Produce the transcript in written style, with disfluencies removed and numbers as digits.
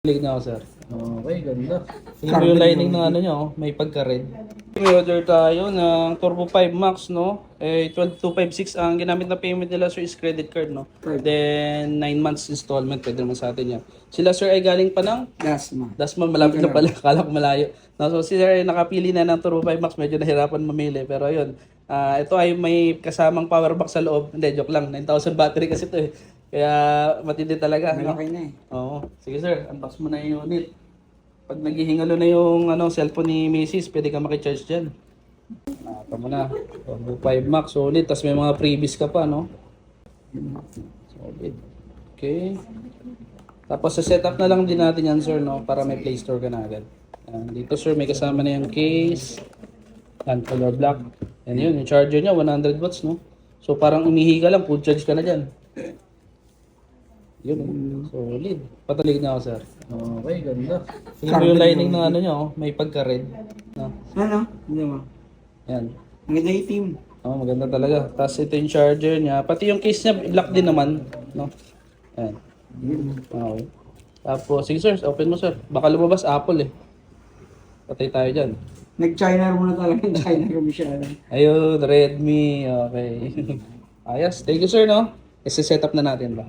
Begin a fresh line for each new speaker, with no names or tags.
Lig na ako, sir. Okay, ganda. Tingnan mo yung lining ng ano nyo, may pagka-red. May order tayo ng Turbo 5 Max, no? 12,256 ang ginamit na payment nila, sir, is credit card, no? Then 9 months installment, pwede naman sa atin yan. Sila, sir, ay galing pa ng
Dasma.
Dasma, malapit na pala. Kala ko malayo. No, so, si sir ay nakapili na ng Turbo 5 Max, medyo nahirapan mamili. Pero ayun, ito ay may kasamang power bank sa loob. Hindi, joke lang. 9,000 battery kasi ito eh. Kaya matindi talaga. No?
Malaki na eh.
Oo. Sige sir, unbox mo na yung unit. Pag naghihingalo na yung cellphone ni Mrs., pwede ka makicharge dyan. Ito mo na. Turbo 5 Max, solid. Tapos may mga freebies ka pa, no? Solid. Okay. Tapos sa setup na lang din natin yan, sir, no? Para may Play Store ka na agad. Dito, sir, may kasama na yung case. And color black. And yun, yung charger niya, 100 watts, no? So parang umihi ka lang, full charge ka na dyan. Yun, solid. Patalig na ako, sir. Okay, ganda. Tingnan mo yung lining ng ano nyo, may pagka-red. No?
Ano? Hindi mo.
Yan.
Ang ganda yung team.
Oh, maganda talaga. Tapos ito yung charger niya. Pati yung case niya, black din naman. No? Yan. Okay. Tapos, sige sir, open mo sir. Baka lumabas Apple eh. Patay tayo dyan.
Nag-China muna talaga yung China commission.
Ayun, Redmi. Okay. Ayos. Thank you sir, no? Isi-set up na natin ba?